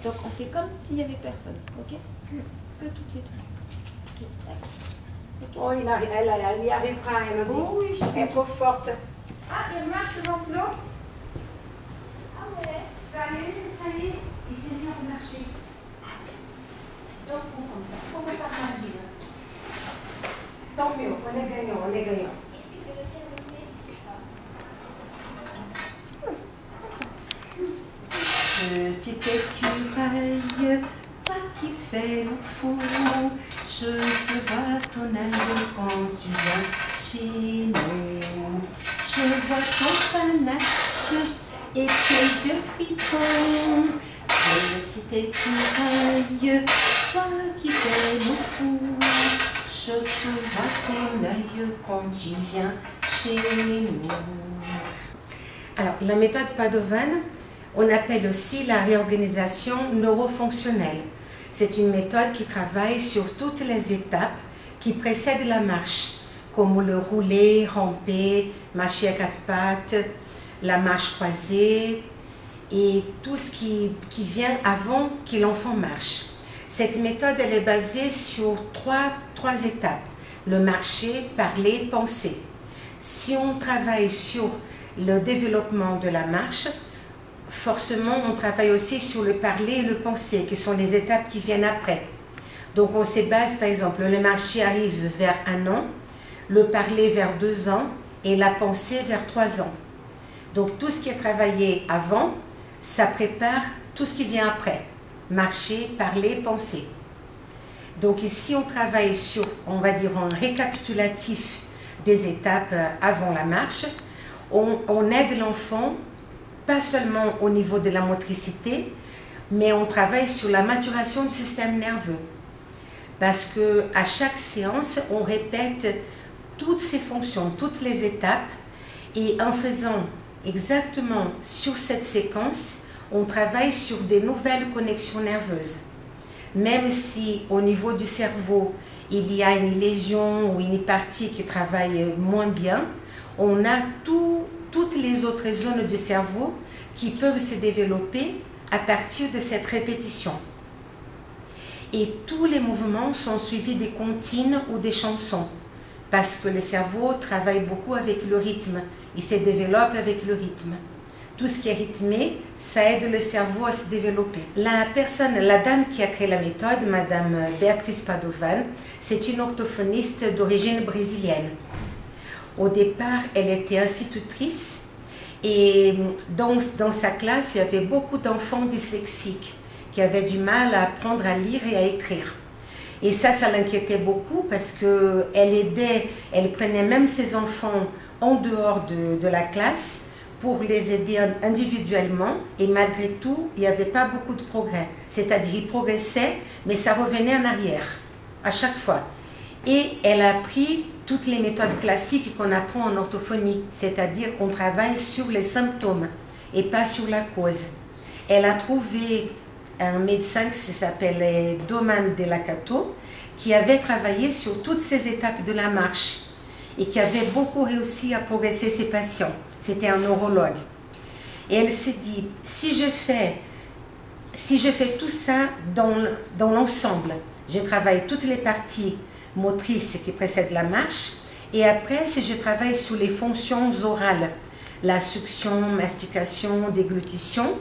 Donc on fait comme s'il n'y avait personne, ok? Que toutes les deux. Ok, tac. Okay. Oh, elle y arrivera, Elodie. Oh, oui, elle est trop forte. Ah, il marche le ventilo? Ah ouais. Ça y est, il s'est mis à marcher. Donc, comme ça, il faut pas partager. Tant mieux, on est gagnant, on est gagnant. Est-ce qu'il fait le ciel relevé? Petite écureuil, toi qui fais le fou, je te vois ton œil quand tu viens chez nous. Je vois ton panache et tes yeux fritons. Petit écureuil, toi qui fais le fou, je te vois ton œil quand tu viens chez nous. Alors, la méthode Padovan, on appelle aussi la réorganisation neurofonctionnelle. C'est une méthode qui travaille sur toutes les étapes qui précèdent la marche, comme le rouler, ramper, marcher à quatre pattes, la marche croisée et tout ce qui vient avant que l'enfant marche. Cette méthode elle est basée sur trois étapes, le marcher, parler, penser. Si on travaille sur le développement de la marche, forcément, on travaille aussi sur le parler et le penser, qui sont les étapes qui viennent après. Donc, on se base, par exemple, le marcher arrive vers 1 an, le parler vers 2 ans et la pensée vers 3 ans. Donc, tout ce qui est travaillé avant, ça prépare tout ce qui vient après. Marcher, parler, penser. Donc, ici, on travaille sur, on va dire, un récapitulatif des étapes avant la marche. On aide l'enfant pas seulement au niveau de la motricité, mais on travaille sur la maturation du système nerveux. Parce qu'à chaque séance, on répète toutes ces fonctions, toutes les étapes, et en faisant exactement sur cette séquence, on travaille sur des nouvelles connexions nerveuses. Même si au niveau du cerveau, il y a une lésion ou une partie qui travaille moins bien, on a toutes les autres zones du cerveau qui peuvent se développer à partir de cette répétition. Et tous les mouvements sont suivis des comptines ou des chansons, parce que le cerveau travaille beaucoup avec le rythme, il se développe avec le rythme. Tout ce qui est rythmé, ça aide le cerveau à se développer. La dame qui a créé la méthode, Madame Beatriz Padovan, c'est une orthophoniste d'origine brésilienne. Au départ, elle était institutrice et dans sa classe, il y avait beaucoup d'enfants dyslexiques qui avaient du mal à apprendre à lire et à écrire. Et ça l'inquiétait beaucoup parce elle prenait même ses enfants en dehors de la classe pour les aider individuellement et malgré tout, il n'y avait pas beaucoup de progrès. C'est-à-dire, ils progressaient, mais ça revenait en arrière à chaque fois. Et elle a appris toutes les méthodes classiques qu'on apprend en orthophonie, c'est-à-dire qu'on travaille sur les symptômes et pas sur la cause. Elle a trouvé un médecin qui s'appelle Doman de la Cato, qui avait travaillé sur toutes ces étapes de la marche et qui avait beaucoup réussi à progresser ses patients. C'était un neurologue. Et elle s'est dit, si je fais tout ça dans l'ensemble, je travaille toutes les parties motrices qui précèdent la marche, et après, si je travaille sur les fonctions orales, la succion, mastication, déglutition,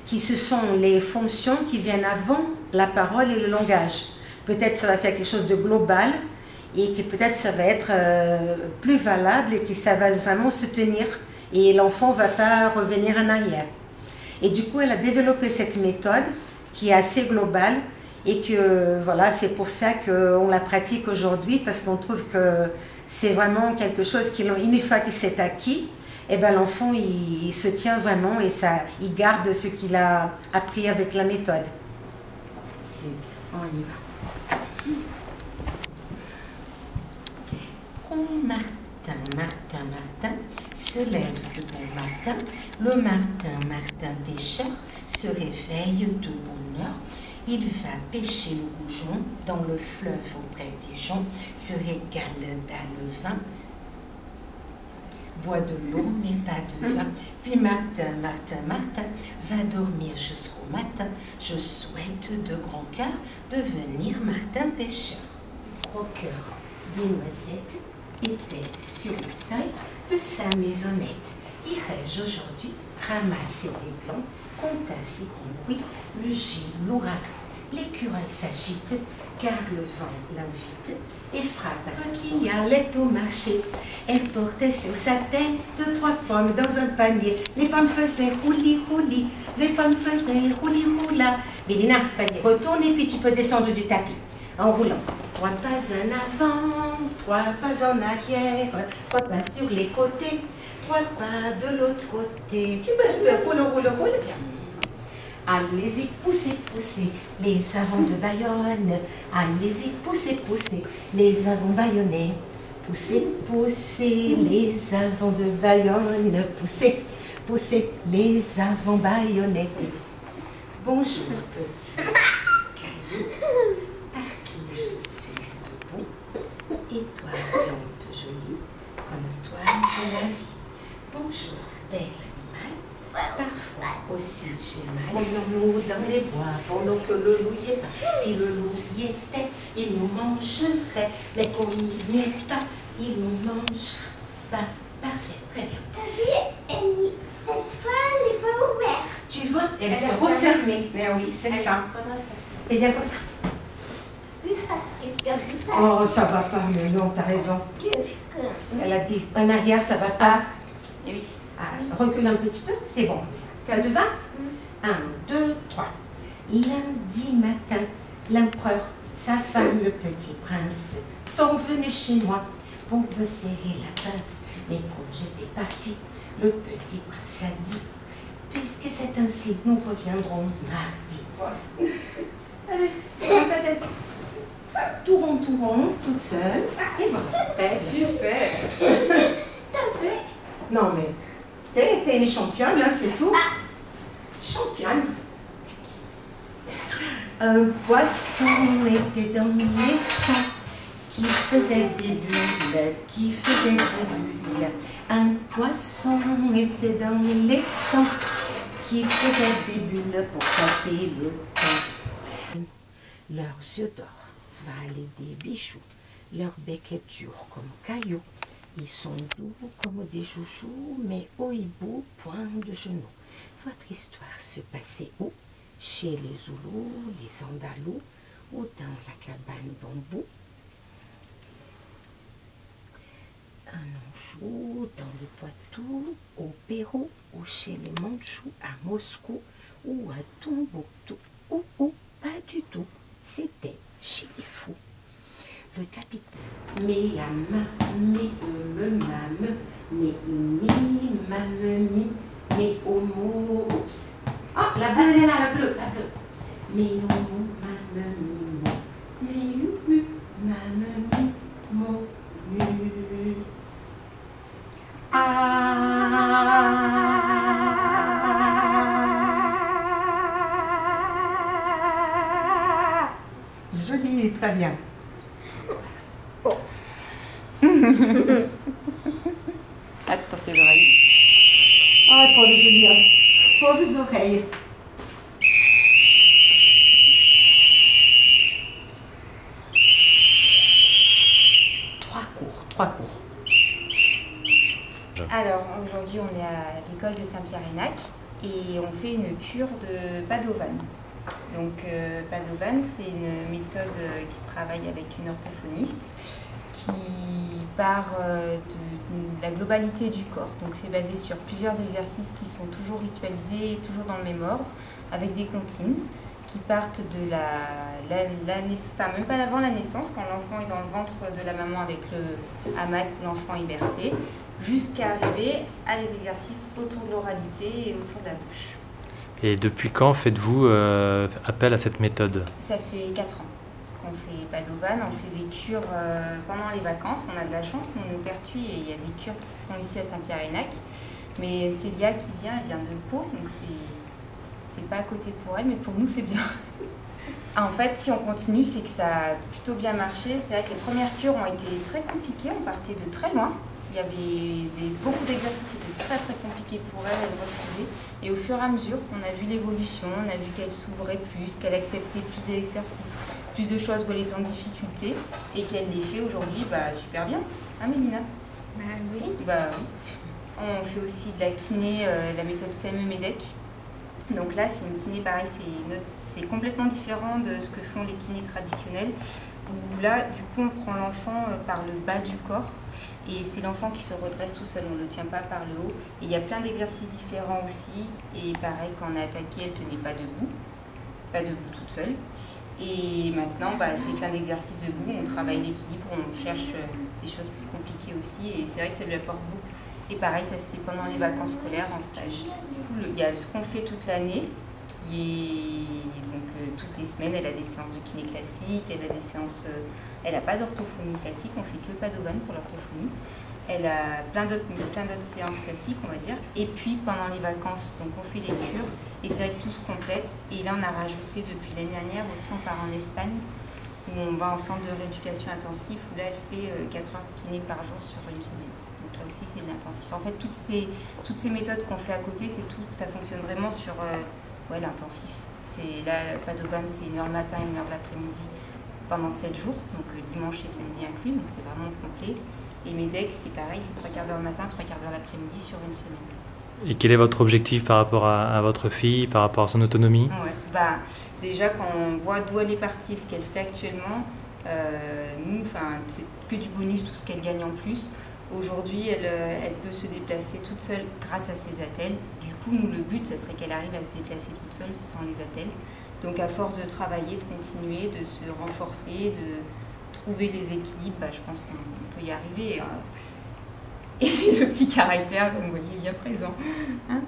qui ce sont les fonctions qui viennent avant la parole et le langage. Peut-être ça va faire quelque chose de global et que peut-être ça va être plus valable et que ça va vraiment se tenir et l'enfant ne va pas revenir en arrière. Et du coup, elle a développé cette méthode qui est assez globale et que voilà, c'est pour ça qu'on la pratique aujourd'hui parce qu'on trouve que c'est vraiment quelque chose une fois qu'il s'est acquis, eh ben, l'enfant il se tient vraiment et il garde ce qu'il a appris avec la méthode. On y va. Quand Martin se lève de bon matin, le Martin pêcheur se réveille de bonne heure. Il va pêcher le goujon dans le fleuve auprès des gens, se régale dans le vin. boit de l'eau mais pas de vin. Puis Martin, Martin, Martin va dormir jusqu'au matin. Je souhaite de grand cœur devenir Martin pêcheur. Gros cœur des noisettes était sur le seuil de sa maisonnette. Irais-je aujourd'hui ramasser des plants, compte assez grand bruit, le gis, l'ouragan. L'écureuil s'agite, car le vent l'invite et frappe à ce qu'il allait au marché. Elle portait sur sa tête 3 pommes dans un panier. Les pommes faisaient rouli, rouli, les pommes faisaient rouli, roula. Mélina, vas-y, retourne et puis tu peux descendre du tapis en roulant. 3 pas en avant, 3 pas en arrière, 3 pas sur les côtés, 3 pas de l'autre côté. Tu peux, roule, roule, roule. Allez-y, poussez, poussez les avants de Bayonne. Allez-y, poussez, poussez les avants bayonnais. Poussez, poussez les avants de Bayonne. Poussez, poussez les avants bayonnais. Bonjour, petit caillou, par qui je suis debout. Et toi, plante jolie, comme toi, j'ai la vie. Bonjour, bel animal. Parfois aussi j'ai mal. Promenons-nous dans les bois pendant que le loup y est pas. Si le loup y était, il nous mangerait. Mais comme il n'y est pas, il nous mangera pas. Parfait, très bien. Cette fois, elle n'est pas ouverte. Tu vois, elle s'est refermée. Mais oui, c'est ça. T'es bien comme ça? Oh, ça va pas, mais non, t'as raison. Elle a dit, en arrière, ça va pas. Oui. Ah, recule un petit peu, c'est bon. Ça te va? 1, 2, 3. Lundi matin, l'empereur, sa femme, le petit prince, sont venus chez moi pour me serrer la pince. Mais comme j'étais partie, le petit prince a dit, puisque c'est ainsi, nous reviendrons mardi. Allez, peut-être. Tout rond, toute seule. Et voilà. Super. Non mais, t'es une championne, là, c'est tout. Championne. Un poisson était dans l'étang qui faisait des bulles, qui faisait des bulles. Un poisson était dans l'étang qui faisait des bulles pour passer le temps. Leurs yeux d'or valent des bijoux, leur bec est dur comme caillou. Ils sont doux comme des chouchous, mais au hibou, point de genoux. Votre histoire se passait où? Chez les Zoulous, les Andalous, ou dans la cabane bambou? Un Anjou, dans le Poitou, au Pérou, ou chez les Mandchous, à Moscou, ou à Tombouctou, ou pas du tout. C'était chez les fous. Le capitaine, mais à ma, me, mame, mais mi, mame, mi, mais homo, oups. Ah, la bleue, elle est là, la bleue. Mais homo, mame, mi, mo, mais mu, mame, mi, mo, mu. Joli, très bien. Hâte pour ses oreilles. Ah, pauvre Julia, pauvres oreilles. Trois cours. Alors, aujourd'hui, on est à l'école de Saint-Pierre-Enac et on fait une cure de Padovan. Donc, Padovan, c'est une méthode qui travaille avec une orthophoniste qui part de la globalité du corps. Donc, c'est basé sur plusieurs exercices qui sont toujours ritualisés, toujours dans le même ordre, avec des comptines qui partent de même pas avant la naissance, quand l'enfant est dans le ventre de la maman avec le hamac, l'enfant est bercé, jusqu'à arriver à les exercices autour de l'oralité et autour de la bouche. Et depuis quand faites-vous appel à cette méthode? Ça fait 4 ans qu'on fait Padovan, on fait des cures pendant les vacances. On a de la chance, nous on est au Pertuis et il y a des cures qui se font ici à Saint-Pierre-Enac. Mais Célia qui vient, elle vient de Pau, donc c'est pas à côté pour elle, mais pour nous c'est bien. En fait, si on continue, c'est que ça a plutôt bien marché. C'est vrai que les premières cures ont été très compliquées, on partait de très loin. Il y avait beaucoup d'exercices, c'était très très compliqué pour elle, elle refusait. Et au fur et à mesure, on a vu l'évolution, on a vu qu'elle s'ouvrait plus, qu'elle acceptait plus d'exercices, plus de choses où elle était en difficulté et qu'elle les fait aujourd'hui super bien. Hein Mélina? Bah oui. Bah oui. On fait aussi de la kiné, la méthode CME-MEDEC. Donc là, c'est une kiné, pareil, c'est complètement différent de ce que font les kinés traditionnels. Où là, du coup, on prend l'enfant par le bas du corps et c'est l'enfant qui se redresse tout seul, on ne le tient pas par le haut. Et il y a plein d'exercices différents aussi. Et pareil, quand on a attaqué, elle ne tenait pas debout toute seule. Et maintenant, elle fait plein d'exercices debout, on travaille l'équilibre, on cherche des choses plus compliquées aussi. Et c'est vrai que ça lui apporte beaucoup. Et pareil, ça se fait pendant les vacances scolaires en stage. Du coup, il y a ce qu'on fait toute l'année, qui est donc toutes les semaines, elle a des séances de kiné classique, elle a des séances, elle n'a pas d'orthophonie classique, on fait que Padovan pour l'orthophonie. Elle a plein d'autres séances classiques, on va dire. Et puis pendant les vacances, donc on fait les cures et c'est vrai que tout se complète. Et là, on a rajouté depuis l'année dernière aussi, on part en Espagne où on va en centre de rééducation intensive où là, elle fait 4 heures de kiné par jour sur une semaine. Donc là aussi, c'est de l'intensif. En fait, toutes ces méthodes qu'on fait à côté, ça fonctionne vraiment sur l'intensif. C'est là, Padovan, c'est 1 heure le matin, 1 heure l'après-midi pendant 7 jours, donc dimanche et samedi inclus, donc c'est vraiment complet. Et MEDEC, c'est pareil, c'est 3/4 d'heure le matin, 3/4 d'heure l'après-midi sur une semaine. Et quel est votre objectif par rapport à votre fille, par rapport à son autonomie? Déjà, quand on voit d'où elle est partie et ce qu'elle fait actuellement, nous, c'est que du bonus, tout ce qu'elle gagne en plus. Aujourd'hui, elle peut se déplacer toute seule grâce à ses attelles. Du coup, nous, le but, ça serait qu'elle arrive à se déplacer toute seule sans les attelles. Donc, à force de travailler, de continuer, de se renforcer, de trouver des équilibres, je pense qu'on peut y arriver. Et le petit caractère, comme vous voyez, bien présent. Hein ?